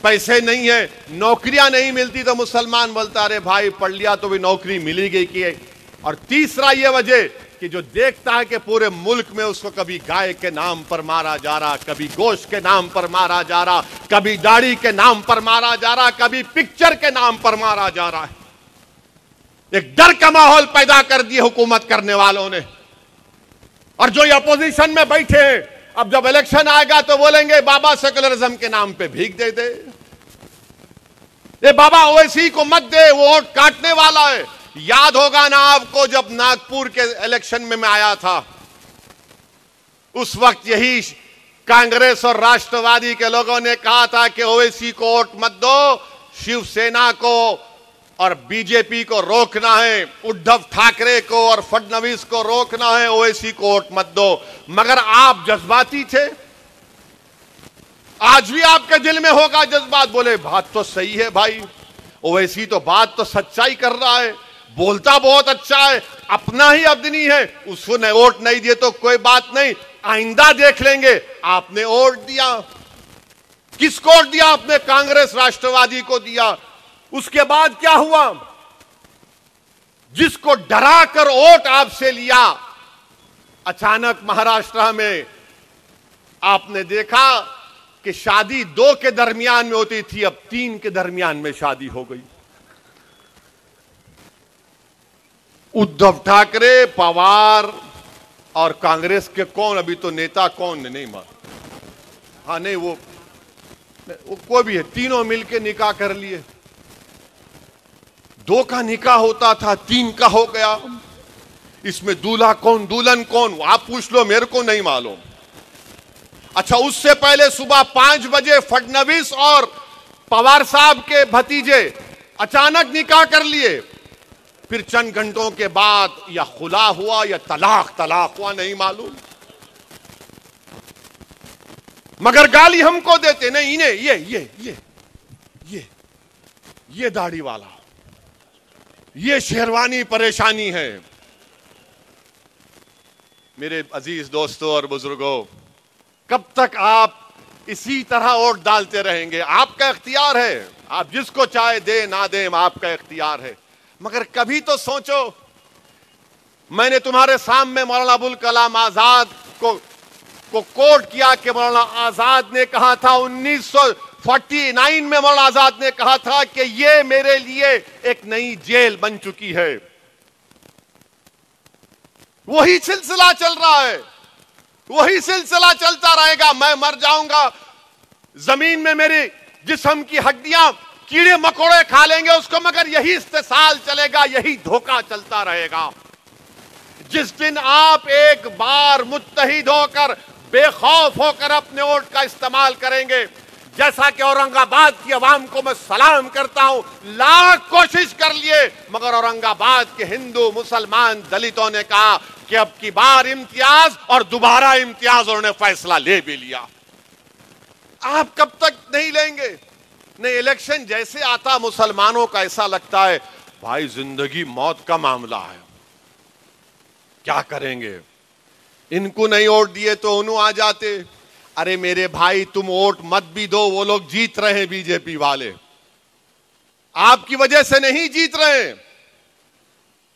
पैसे नहीं है, नौकरियां नहीं मिलती तो मुसलमान बोलता अरे भाई पढ़ लिया तो भी नौकरी मिली गई की है। और तीसरा ये वजह कि जो देखता है कि पूरे मुल्क में उसको कभी गाय के नाम पर मारा जा रहा, कभी गोश्त के नाम पर मारा जा रहा, कभी दाढ़ी के नाम पर मारा जा रहा, कभी पिक्चर के नाम पर मारा जा रहा है। एक डर का माहौल पैदा कर दिया हुकूमत करने वालों ने। और जो ये अपोजिशन में बैठे हैं, अब जब इलेक्शन आएगा तो बोलेंगे बाबा सेकुलरिज्म के नाम पे भीख दे दे, ये बाबा ओवैसी को मत दे, वो वोट काटने वाला है। याद होगा ना आपको, जब नागपुर के इलेक्शन में मैं आया था, उस वक्त यही कांग्रेस और राष्ट्रवादी के लोगों ने कहा था कि ओवैसी को वोट मत दो, शिवसेना को और बीजेपी को रोकना है, उद्धव ठाकरे को और फडणवीस को रोकना है, ओवैसी को वोट मत दो। मगर आप जज्बाती थे। आज भी आपके दिल में होगा जज्बात, बोले बात तो सही है भाई, ओवैसी तो बात तो सच्चाई कर रहा है, बोलता बहुत अच्छा है, अपना ही अब्दनी है, उसको ने वोट नहीं दिए तो कोई बात नहीं, आइंदा देख लेंगे। आपने वोट दिया, किसको वोट दिया आपने? कांग्रेस राष्ट्रवादी को दिया। उसके बाद क्या हुआ? जिसको डरा कर वोट आपसे लिया, अचानक महाराष्ट्र में आपने देखा कि शादी 2 के दरमियान में होती थी, अब 3 के दरमियान में शादी हो गई। उद्धव ठाकरे, पवार और कांग्रेस के कौन, अभी तो नेता कौन नहीं मालूम, हाँ नहीं वो कोई भी है, तीनों मिलके निकाह कर लिए। 2 का निकाह होता था, 3 का हो गया। इसमें दूल्हा कौन दुल्हन कौन आप पूछ लो, मेरे को नहीं मालूम। अच्छा, उससे पहले सुबह 5 बजे फडणवीस और पवार साहब के भतीजे अचानक निकाह कर लिए, फिर चंद घंटों के बाद या खुला हुआ या तलाक हुआ, नहीं मालूम, मगर गाली हमको देते, नहीं इन्हें ये दाढ़ी वाला, ये शेरवानी परेशानी है। मेरे अजीज दोस्तों और बुजुर्गों, कब तक आप इसी तरह वोट डालते रहेंगे? आपका इख्तियार है, आप जिसको चाहे दे ना दे, आपका इख्तियार है, मगर कभी तो सोचो। मैंने तुम्हारे सामने मौलाना अबुल कलाम आजाद को कोट किया कि मौलाना आजाद ने कहा था 1949 में, मौलाना आजाद ने कहा था कि ये मेरे लिए एक नई जेल बन चुकी है। वही सिलसिला चल रहा है, वही सिलसिला चलता रहेगा। मैं मर जाऊंगा, जमीन में मेरे जिस्म की हड्डियां कीड़े मकोड़े खा लेंगे उसको, मगर यही इस्तेसाल चलेगा, यही धोखा चलता रहेगा। जिस दिन आप एक बार मुत्तहिद होकर, बेखौफ होकर अपने वोट का इस्तेमाल करेंगे, जैसा कि औरंगाबाद की आवाम को मैं सलाम करता हूं, लाख कोशिश कर लिए मगर औरंगाबाद के हिंदू मुसलमान दलितों ने कहा कि अब की बार इम्तियाज, और दोबारा इम्तियाज उन्होंने फैसला ले भी लिया। आप कब तक नहीं लेंगे? नहीं, इलेक्शन जैसे आता मुसलमानों का ऐसा लगता है भाई जिंदगी मौत का मामला है, क्या करेंगे? इनको नहीं वोट दिए तो उन्हों आ जाते। अरे मेरे भाई, तुम वोट मत भी दो, वो लोग जीत रहे हैं, बीजेपी वाले आपकी वजह से नहीं जीत रहे।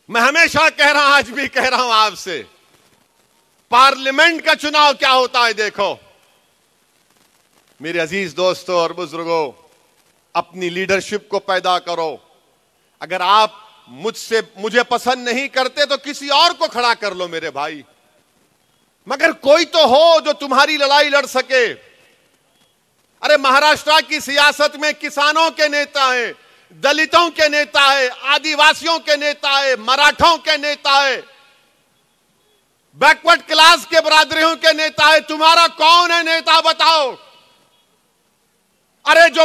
मैं हमेशा कह रहा हूं, आज भी कह रहा हूं आपसे, पार्लियामेंट का चुनाव क्या होता है देखो। मेरे अजीज दोस्तों और बुजुर्गों, अपनी लीडरशिप को पैदा करो। अगर आप मुझे पसंद नहीं करते तो किसी और को खड़ा कर लो मेरे भाई, मगर कोई तो हो जो तुम्हारी लड़ाई लड़ सके। अरे महाराष्ट्र की सियासत में किसानों के नेता हैं, दलितों के नेता है, आदिवासियों के नेता है, मराठों के नेता है, बैकवर्ड क्लास के बरादरियों के नेता है। तुम्हारा कौन है नेता बताओ? अरे जो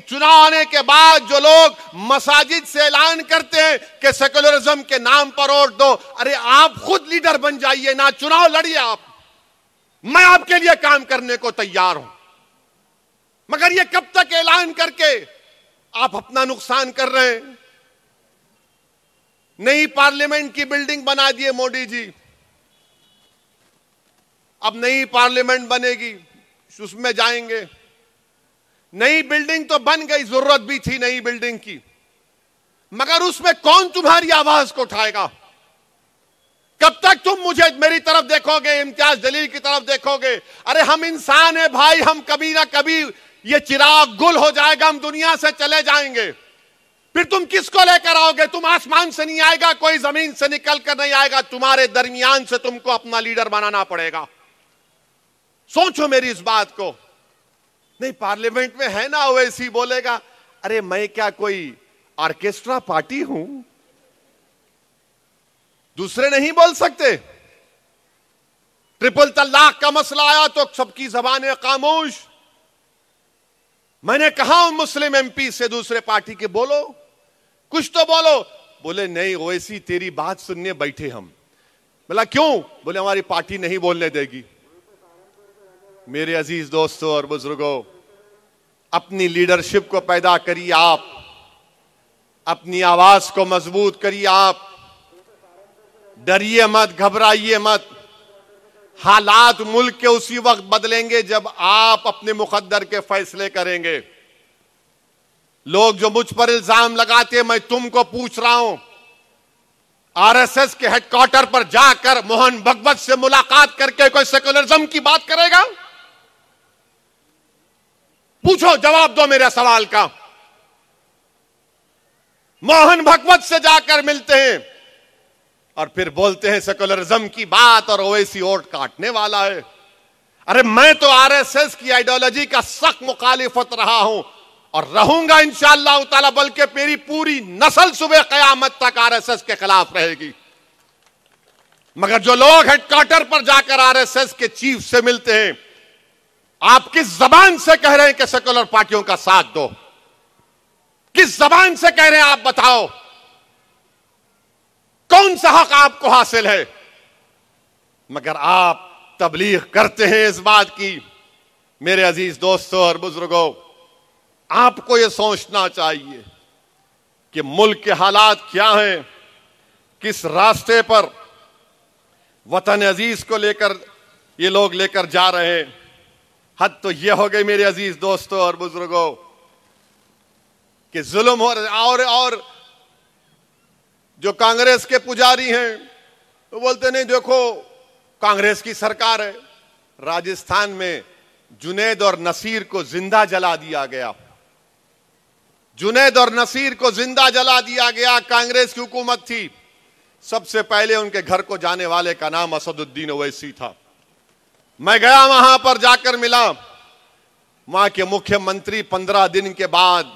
चुनाव आने के बाद जो लोग मसाजिद से ऐलान करते हैं कि सेकुलरिज्म के नाम पर वोट दो, अरे आप खुद लीडर बन जाइए ना, चुनाव लड़िए आप, मैं आपके लिए काम करने को तैयार हूं। मगर ये कब तक ऐलान करके आप अपना नुकसान कर रहे हैं? नई पार्लियामेंट की बिल्डिंग बना दिए मोदी जी, अब नई पार्लियामेंट बनेगी, उसमें जाएंगे। नई बिल्डिंग तो बन गई, जरूरत भी थी नई बिल्डिंग की, मगर उसमें कौन तुम्हारी आवाज को उठाएगा? कब तक तुम मेरी तरफ देखोगे, इम्तियाज जलील की तरफ देखोगे? अरे हम इंसान हैं भाई, हम कभी ना कभी ये चिराग गुल हो जाएगा, हम दुनिया से चले जाएंगे। फिर तुम किसको लेकर आओगे? तुम आसमान से नहीं आएगा, कोई जमीन से निकल कर नहीं आएगा, तुम्हारे दरमियान से तुमको अपना लीडर बनाना पड़ेगा। सोचो मेरी इस बात को। नहीं, पार्लियामेंट में है ना ओवैसी बोलेगा, अरे मैं क्या कोई ऑर्केस्ट्रा पार्टी हूं? दूसरे नहीं बोल सकते। ट्रिपल तलाक का मसला आया तो सबकी जबानें खामोश। मैंने कहा उन मुस्लिम एमपी से दूसरे पार्टी के, बोलो कुछ तो बोलो। बोले नहीं ओवैसी तेरी बात सुनने बैठे हम। बोला क्यों? बोले हमारी पार्टी नहीं बोलने देगी। मेरे अजीज दोस्तों और बुजुर्गों, अपनी लीडरशिप को पैदा करिए आप, अपनी आवाज को मजबूत करिए आप, डरिए मत, घबराइए मत। हालात मुल्क के उसी वक्त बदलेंगे जब आप अपने मुकद्दर के फैसले करेंगे। लोग जो मुझ पर इल्जाम लगाते, मैं तुमको पूछ रहा हूं, आरएसएस के हेडक्वार्टर पर जाकर मोहन भगवत से मुलाकात करके कोई सेकुलरिज्म की बात करेगा? पूछो, जवाब दो मेरे सवाल का। मोहन भगवत से जाकर मिलते हैं और फिर बोलते हैं सेकुलरिज्म की बात और ओवैसी वोट काटने वाला है। अरे मैं तो आरएसएस की आइडियोलॉजी का सख्त मुखालिफत रहा हूं और रहूंगा इंशाअल्लाह ताला, बल्कि मेरी पूरी नस्ल सुबह कयामत तक आरएसएस के खिलाफ रहेगी। मगर जो लोग हेडक्वार्टर पर जाकर आरएसएस के चीफ से मिलते हैं, आप किस जबान से कह रहे हैं कि सेकुलर पार्टियों का साथ दो? किस जबान से कह रहे हैं आप बताओ? कौन सा हक आपको हासिल है? मगर आप तबलीग करते हैं इस बात की। मेरे अजीज दोस्तों और बुजुर्गों, आपको यह सोचना चाहिए कि मुल्क के हालात क्या हैं, किस रास्ते पर वतन अजीज को लेकर ये लोग लेकर जा रहे हैं। हद तो यह हो गई मेरे अजीज दोस्तों और बुजुर्गों कि जुल्म हो रहा। और जो कांग्रेस के पुजारी हैं वो बोलते नहीं, देखो कांग्रेस की सरकार है। राजस्थान में जुनैद और नसीर को जिंदा जला दिया गया। जुनैद और नसीर को जिंदा जला दिया गया। कांग्रेस की हुकूमत थी। सबसे पहले उनके घर को जाने वाले का नाम असदुद्दीन ओवैसी था। मैं गया, वहां पर जाकर मिला। वहां के मुख्यमंत्री 15 दिन के बाद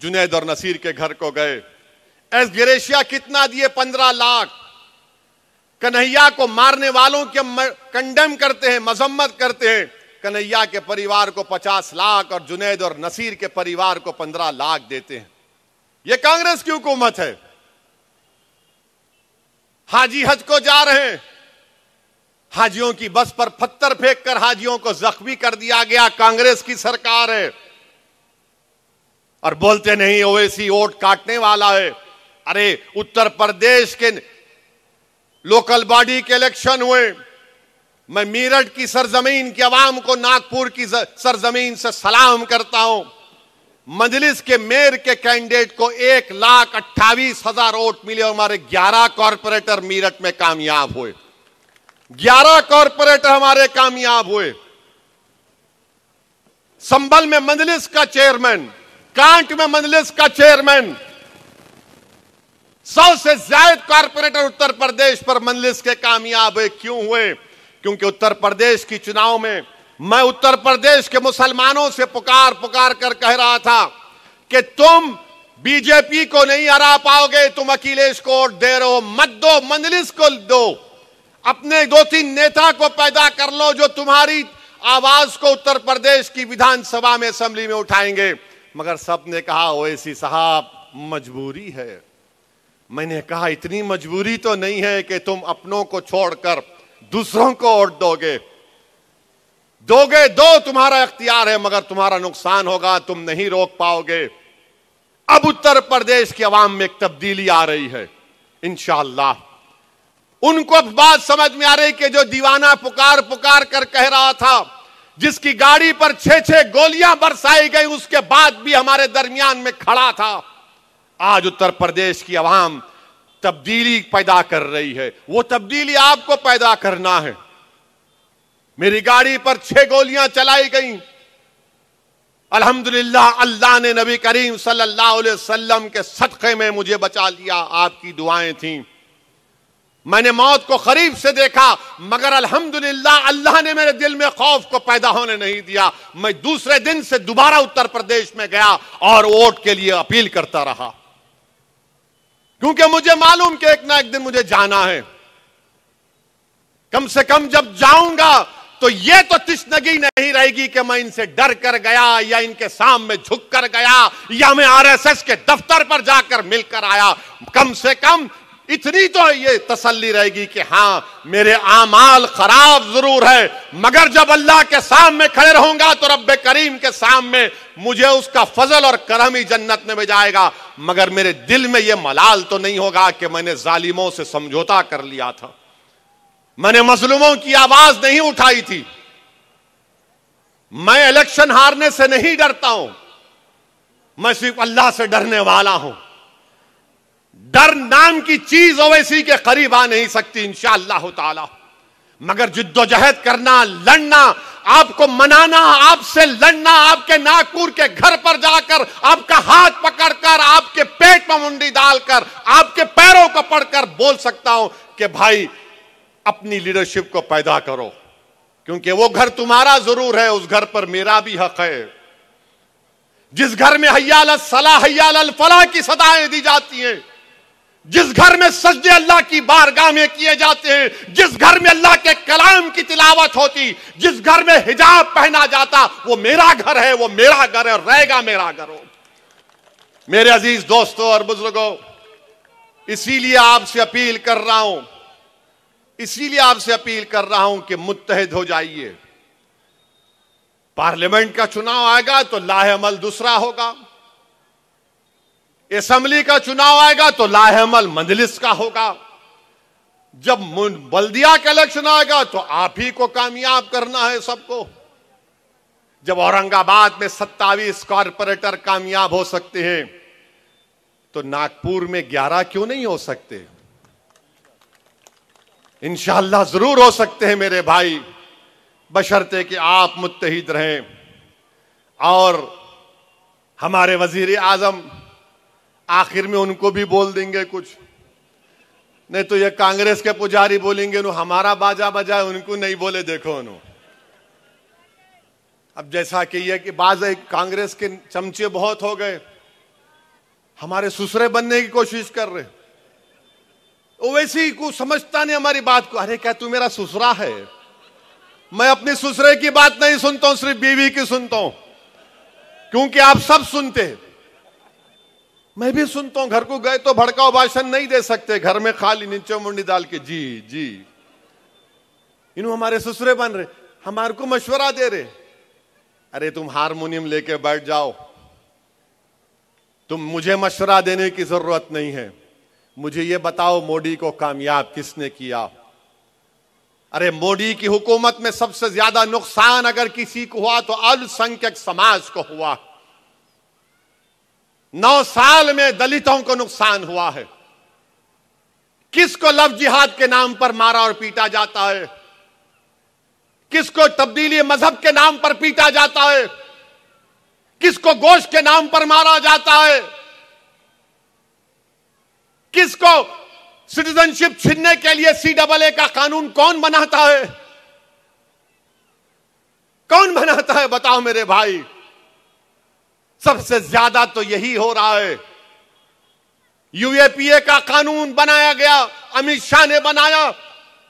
जुनैद और नसीर के घर को गए। एस ग्रेशिया कितना दिए? 15 लाख। कन्हैया को मारने वालों के कंडेम करते हैं, मजम्मत करते हैं। कन्हैया के परिवार को 50 लाख और जुनैद और नसीर के परिवार को 15 लाख देते हैं। यह कांग्रेस की हुकूमत है। हाजी हज को जा रहे हैं, हाजियों की बस पर पत्थर फेंककर हाजियों को जख्मी कर दिया गया। कांग्रेस की सरकार है। और बोलते नहीं ओवैसी वोट काटने वाला है। अरे उत्तर प्रदेश के लोकल बॉडी के इलेक्शन हुए। मैं मेरठ की सरजमीन की आवाम को, नागपुर की सरजमीन से सलाम करता हूं। मजलिस के मेयर के कैंडिडेट को 1,28,000 वोट मिले और हमारे 11 कॉरपोरेटर मेरठ में कामयाब हुए। 11 कॉरपोरेटर हमारे कामयाब हुए। संभल में मजलिस का चेयरमैन, कांट में मजलिस का चेयरमैन, 100 से ज्यादा कॉरपोरेटर उत्तर प्रदेश पर मजलिस के कामयाब हुए। क्यों हुए? क्योंकि उत्तर प्रदेश की चुनाव में मैं उत्तर प्रदेश के मुसलमानों से पुकार कर कह रहा था कि तुम बीजेपी को नहीं हरा पाओगे, तुम अखिलेश को वोट दे रहे हो, मत दो, मजलिस को दो। अपने 2-3 नेता को पैदा कर लो जो तुम्हारी आवाज को उत्तर प्रदेश की विधानसभा में, असेंबली में उठाएंगे। मगर सबने कहा ओवैसी साहब मजबूरी है। मैंने कहा इतनी मजबूरी तो नहीं है कि तुम अपनों को छोड़कर दूसरों को वोट दोगे। दो, तुम्हारा इख्तियार है, मगर तुम्हारा नुकसान होगा, तुम नहीं रोक पाओगे। अब उत्तर प्रदेश की आवाम में एक तब्दीली आ रही है इंशाअल्लाह। उनको अब बात समझ में आ रही कि जो दीवाना पुकार कर कह रहा था, जिसकी गाड़ी पर 6-6 गोलियां बरसाई गई, उसके बाद भी हमारे दरमियान में खड़ा था। आज उत्तर प्रदेश की आवाम तब्दीली पैदा कर रही है। वो तब्दीली आपको पैदा करना है। मेरी गाड़ी पर 6 गोलियां चलाई गई। अल्हम्दुलिल्लाह अल्लाह ने नबी करीम सल्लल्लाहु अलैहि वसल्लम के सदक़े में मुझे बचा लिया। आपकी दुआएं थीं। मैंने मौत को करीब से देखा, मगर अल्हम्दुलिल्लाह अल्लाह ने मेरे दिल में खौफ को पैदा होने नहीं दिया। मैं दूसरे दिन से दोबारा उत्तर प्रदेश में गया और वोट के लिए अपील करता रहा, क्योंकि मुझे मालूम कि एक ना एक दिन मुझे जाना है। कम से कम जब जाऊंगा तो यह तो तिश्नगी नहीं रहेगी कि मैं इनसे डर कर गया या इनके सामने झुक कर गया या मैं आरएसएस के दफ्तर पर जाकर मिलकर आया। कम से कम इतनी तो ये तसल्ली रहेगी कि हां मेरे आमाल खराब जरूर है, मगर जब अल्लाह के सामने खड़े रहूंगा तो रब्बे करीम के सामने मुझे उसका फजल और करम ही जन्नत में जाएगा। मगर मेरे दिल में यह मलाल तो नहीं होगा कि मैंने जालिमों से समझौता कर लिया था, मैंने मजलूमों की आवाज नहीं उठाई थी। मैं इलेक्शन हारने से नहीं डरता हूं, मैं सिर्फ अल्लाह से डरने वाला हूं। डर नाम की चीज ओवैसी के करीब आ नहीं सकती इंशाअल्लाह ताला। मगर जिद्दोजहद करना, लड़ना, आपको मनाना, आपसे लड़ना, आपके नागपुर के घर पर जाकर आपका हाथ पकड़कर, आपके पेट में मुंडी डालकर, आपके पैरों को पकड़कर बोल सकता हूं कि भाई अपनी लीडरशिप को पैदा करो, क्योंकि वो घर तुम्हारा जरूर है, उस घर पर मेरा भी हक है। जिस घर में हय्या अलल सलाह हय्या अलल फलाह की सदाएं दी जाती हैं, जिस घर में सजदे अल्लाह की बारगाह में किए जाते हैं, जिस घर में अल्लाह के कलाम की तिलावत होती, जिस घर में हिजाब पहना जाता, वो मेरा घर है, वो मेरा घर है, रहेगा मेरा घर हो। मेरे अजीज दोस्तों और बुजुर्गों, इसीलिए आपसे अपील कर रहा हूं कि मुत्तहिद हो जाइए। पार्लियामेंट का चुनाव आएगा तो लाहे अमल दूसरा होगा, असेंबली का चुनाव आएगा तो लाहे अमल मजलिस का होगा, जब बल्दिया का इलेक्शन आएगा तो आप ही को कामयाब करना है सबको। जब औरंगाबाद में 27 कॉरपोरेटर कामयाब हो सकते हैं तो नागपुर में 11 क्यों नहीं हो सकते? इंशाअल्लाह जरूर हो सकते हैं मेरे भाई, बशर्ते कि आप मुत्तहिद रहें। और हमारे वजीर आजम आखिर में उनको भी बोल देंगे कुछ, नहीं तो ये कांग्रेस के पुजारी बोलेंगे नो हमारा बाजा बजाए, उनको नहीं बोले देखो नो। अब जैसा कि ये कि बाज कांग्रेस के चमचे बहुत हो गए, हमारे ससुरे बनने की कोशिश कर रहे, वो वैसे ही कुछ समझता नहीं हमारी बात को। अरे क्या तू मेरा ससुरा है? मैं अपने ससुरे की बात नहीं सुनता हूं, सिर्फ बीवी की सुनता हूं, क्योंकि आप सब सुनते हैं, मैं भी सुनता हूं। घर को गए तो भड़काऊ भाषण नहीं दे सकते, घर में खाली नीचे मुंडी डाल के जी जी। इन्हों हमारे ससुरे बन रहे, हमारे को मशवरा दे रहे। अरे तुम हारमोनियम लेके बैठ जाओ, तुम मुझे मशवरा देने की जरूरत नहीं है। मुझे ये बताओ मोदी को कामयाब किसने किया? अरे मोदी की हुकूमत में सबसे ज्यादा नुकसान अगर किसी को हुआ तो अल्पसंख्यक समाज को हुआ। 9 साल में दलितों को नुकसान हुआ है। किसको लव जिहाद के नाम पर मारा और पीटा जाता है? किसको तब्दीली मजहब के नाम पर पीटा जाता है? किसको गोश्त के नाम पर मारा जाता है? किसको सिटीजनशिप छीनने के लिए CAA का कानून कौन बनाता है? कौन बनाता है बताओ मेरे भाई? सबसे ज्यादा तो यही हो रहा है। UAPA का कानून बनाया गया, अमित शाह ने बनाया।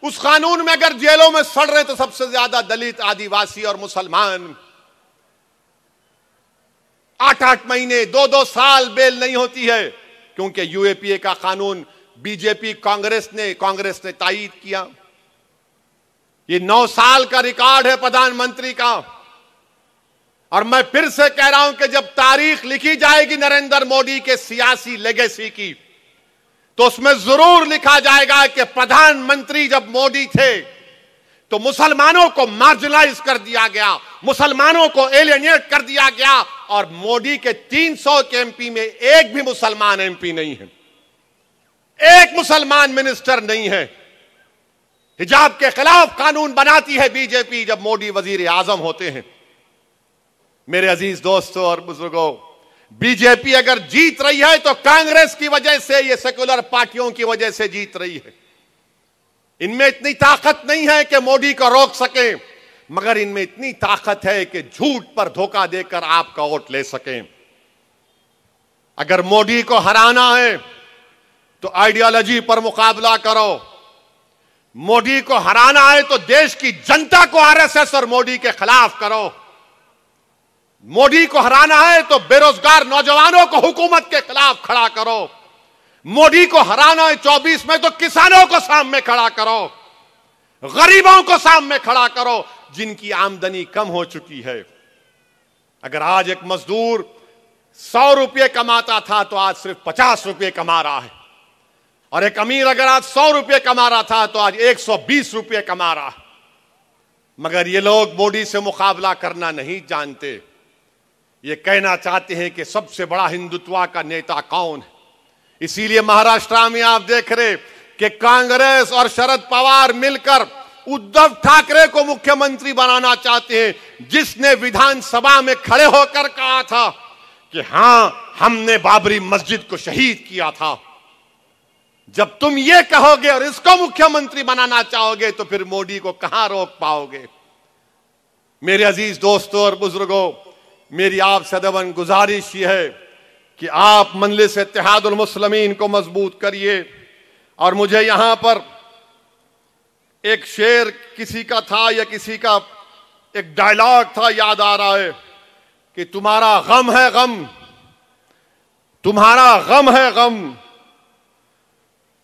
उस कानून में अगर जेलों में सड़ रहे तो सबसे ज्यादा दलित, आदिवासी और मुसलमान। 8-8 महीने 2-2 साल बेल नहीं होती है, क्योंकि UAPA का कानून बीजेपी कांग्रेस ने तायीद किया। ये 9 साल का रिकॉर्ड है प्रधानमंत्री का। और मैं फिर से कह रहा हूं कि जब तारीख लिखी जाएगी नरेंद्र मोदी के सियासी लेगेसी की, तो उसमें जरूर लिखा जाएगा कि प्रधानमंत्री जब मोदी थे तो मुसलमानों को मार्जिनलाइज कर दिया गया, मुसलमानों को एलियनेट कर दिया गया, और मोदी के 300 के MP में एक भी मुसलमान MP नहीं है, एक मुसलमान मिनिस्टर नहीं है। हिजाब के खिलाफ कानून बनाती है बीजेपी जब मोदी वजीर आजम होते हैं। मेरे अजीज दोस्तों और बुजुर्गों, बीजेपी अगर जीत रही है तो कांग्रेस की वजह से, ये सेकुलर पार्टियों की वजह से जीत रही है। इनमें इतनी ताकत नहीं है कि मोदी को रोक सके, मगर इनमें इतनी ताकत है कि झूठ पर धोखा देकर आपका वोट ले सकें। अगर मोदी को हराना है तो आइडियोलॉजी पर मुकाबला करो। मोदी को हराना है तो देश की जनता को RSS और मोदी के खिलाफ करो। मोदी को हराना है तो बेरोजगार नौजवानों को हुकूमत के खिलाफ खड़ा करो। मोदी को हराना है 24 में तो किसानों को सामने खड़ा करो, गरीबों को सामने खड़ा करो, जिनकी आमदनी कम हो चुकी है। अगर आज एक मजदूर 100 रुपये कमाता था तो आज सिर्फ 50 रुपये कमा रहा है, और एक अमीर अगर आज 100 रुपये कमा रहा था तो आज 120 रुपये कमा रहा है। मगर ये लोग मोदी से मुकाबला करना नहीं जानते। ये कहना चाहते हैं कि सबसे बड़ा हिंदुत्व का नेता कौन है। इसीलिए महाराष्ट्र में आप देख रहे कि कांग्रेस और शरद पवार मिलकर उद्धव ठाकरे को मुख्यमंत्री बनाना चाहते हैं, जिसने विधानसभा में खड़े होकर कहा था कि हां, हमने बाबरी मस्जिद को शहीद किया था। जब तुम ये कहोगे और इसको मुख्यमंत्री बनाना चाहोगे तो फिर मोदी को कहां रोक पाओगे। मेरे अजीज दोस्तों और बुजुर्गों, मेरी आपसे अदबन गुजारिश ये है कि आप मजलिस इत्तेहादुल मुस्लिमीन को मजबूत करिए। और मुझे यहां पर एक शेर किसी का था या किसी का एक डायलॉग था याद आ रहा है कि तुम्हारा गम है गम, तुम्हारा गम है गम,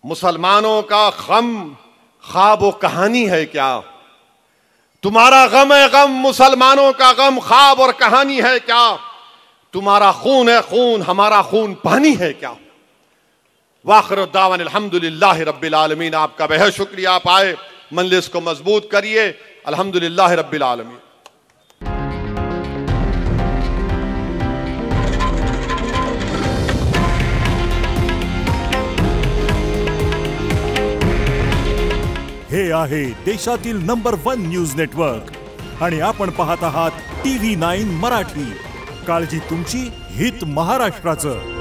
मुसलमानों का गम ख्वाब व कहानी है क्या? तुम्हारा गम है गम, मुसलमानों का गम ख्वाब और कहानी है क्या? तुम्हारा खून है खून, हमारा खून पानी है क्या? वाखिर दावन अल्हम्दुलिल्लाह रब्बिल आलमीन। आपका बेहद शुक्रिया, आप आए, मजलिस को मजबूत करिए। अल्हम्दुलिल्लाह रब्बिल आलमीन। हे आहे देशातील नंबर 1 न्यूज नेटवर्क आणि आपण पाहत आहात TV9 मराठी। काळजी तुमची, हित महाराष्ट्राचं।